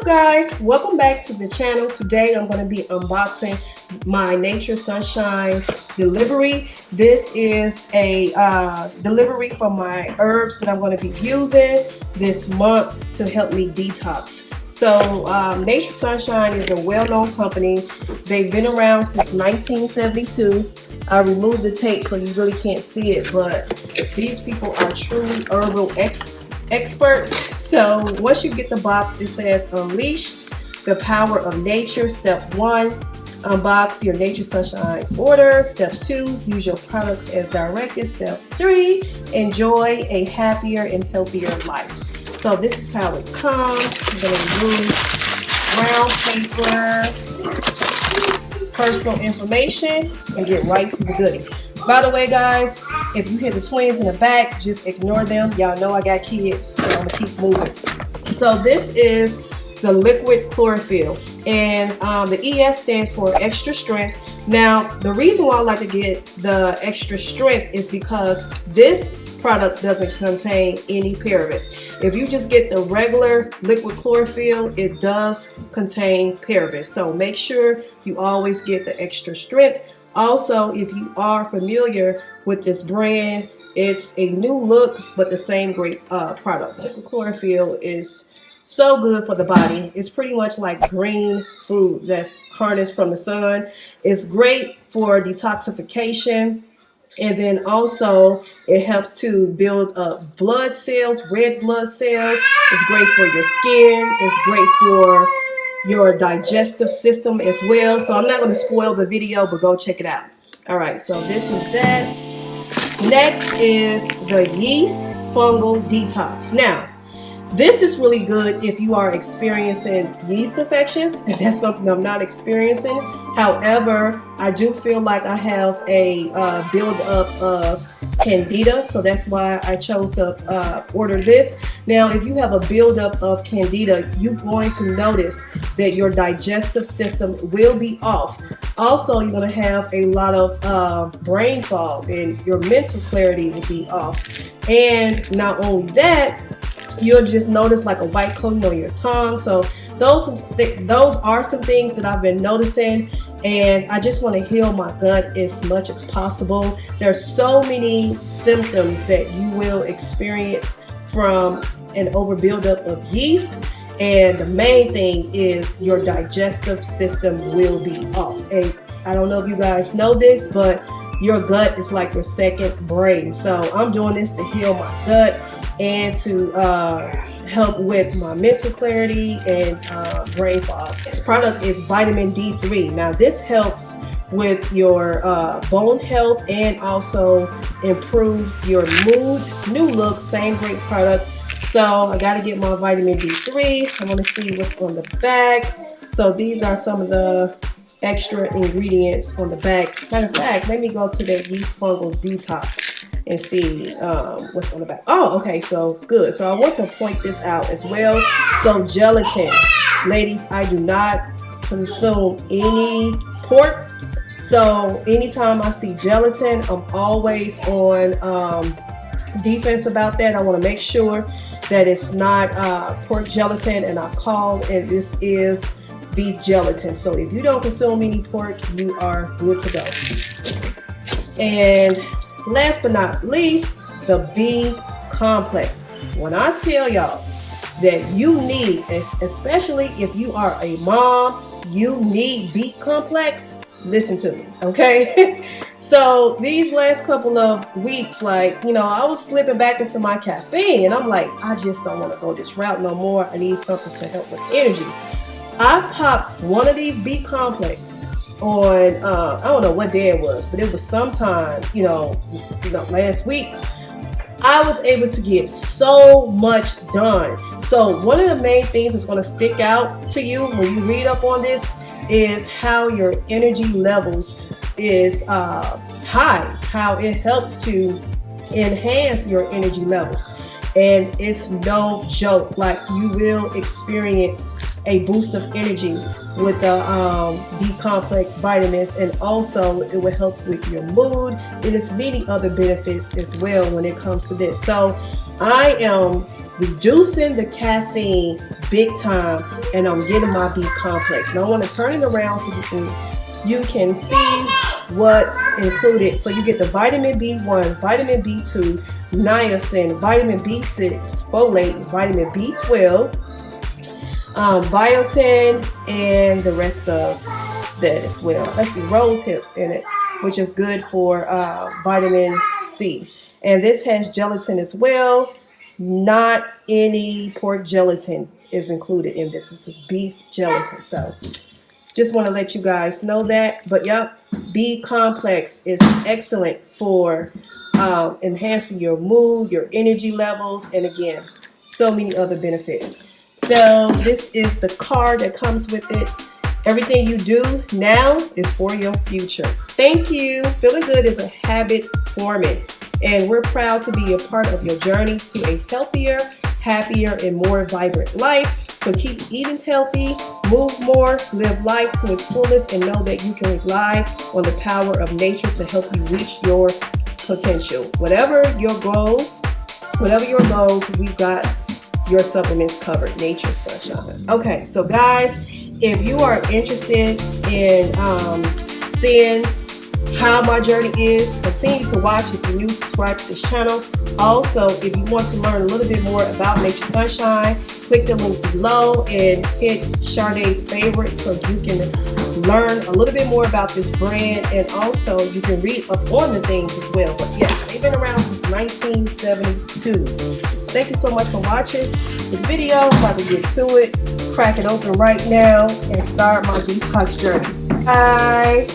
guys, welcome back to the channel. Today I'm going to be unboxing my Nature Sunshine delivery. This is a delivery from my herbs that I'm going to be using this month to help me detox. So Nature Sunshine is a well-known company. They've been around since 1972. I removed the tape so you really can't see it, but these people are truly herbal experts. So once you get the box, it says unleash the power of nature. Step 1, unbox your Nature Sunshine order. Step 2, use your products as directed. Step 3, enjoy a happier and healthier life. So this is how it comes. I'm going to remove brown paper, personal information, and get right to the goodies. By the way, guys, if you hear the twins in the back, just ignore them. Y'all know I got kids, so I'm gonna keep moving. So this is the liquid chlorophyll, and the ES stands for extra strength. Now, the reason why I like to get the extra strength is because this product doesn't contain any parabens. If you just get the regular liquid chlorophyll, it does contain parabens. So make sure you always get the extra strength. Also, if you are familiar with this brand, it's a new look, but the same great product. Liquid chlorophyll is so good for the body. It's pretty much like green food that's harnessed from the sun. It's great for detoxification. And then also it helps to build up blood cells, red blood cells. It's great for your skin. It's great for your digestive system as well. So I'm not going to spoil the video, but go check it out. All right, so this is that. Next is the yeast fungal detox. Now, this is really good if you are experiencing yeast infections, and that's something I'm not experiencing. However, I do feel like I have a buildup of candida, so that's why I chose to order this. Now, if you have a buildup of candida, you're going to notice that your digestive system will be off. Also, you're going to have a lot of brain fog, and your mental clarity will be off. And not only that, you'll just notice like a white coating on your tongue. So those are some things that I've been noticing, and I just want to heal my gut as much as possible. There's so many symptoms that you will experience from an over buildup of yeast, and the main thing is your digestive system will be off. And I don't know if you guys know this, but your gut is like your second brain. So I'm doing this to heal my gut and to help with my mental clarity and brain fog. This product is vitamin D3. Now this helps with your bone health and also improves your mood. New look, same great product. So I got to get my vitamin D3. I want to see what's on the back. So these are some of the extra ingredients on the back. Matter of fact, let me go to the yeast fungal detox and see what's on the back. Oh, okay, so good. So I want to point this out as well. So gelatin. Ladies, I do not consume any pork. So anytime I see gelatin, I'm always on defense about that. I want to make sure that it's not pork gelatin, and I call, and this is beef gelatin. So if you don't consume any pork, you are good to go. And last but not least, the B complex. When I tell y'all that you need, especially if you are a mom, you need B complex, listen to me, okay? So these last couple of weeks, like, you know, I was slipping back into my caffeine, and I'm like, I just don't want to go this route no more. I need something to help with energy. I popped one of these B complex on, I don't know what day it was, but it was sometime, you know, last week. I was able to get so much done. So one of the main things that's going to stick out to you when you read up on this is how your energy levels is high, how it helps to enhance your energy levels. And it's no joke, like you will experience a boost of energy with the B-complex vitamins, and also it will help with your mood. It has many other benefits as well when it comes to this. So I am reducing the caffeine big time, and I'm getting my B complex. Now I want to turn it around so you can see what's included. So you get the vitamin B1, vitamin B2, niacin, vitamin B6, folate, vitamin B12, biotin, and the rest of that as well. Let's see, rose hips in it, which is good for vitamin C. And this has gelatin as well. Not any pork gelatin is included in this. This is beef gelatin. So just want to let you guys know that. But yep, B complex is excellent for enhancing your mood, your energy levels, and again, so many other benefits. So this is the card that comes with it. Everything you do now is for your future. Thank you. Feeling good is a habit forming, and we're proud to be a part of your journey to a healthier, happier, and more vibrant life. So keep eating healthy, move more, live life to its fullest, and know that you can rely on the power of nature to help you reach your potential. Whatever your goals, we've got your supplements covered. Nature Sunshine. Okay, so guys, if you are interested in seeing how my journey is, continue to watch. If you're new, subscribe to this channel. Also, if you want to learn a little bit more about Nature Sunshine, click the link below and hit Sharde's favorite so you can learn a little bit more about this brand, and also you can read up on the things as well. But yes, they've been around since 1972. Thank you so much for watching this video. I'm about to get to it, crack it open right now, and start my detox journey. Bye.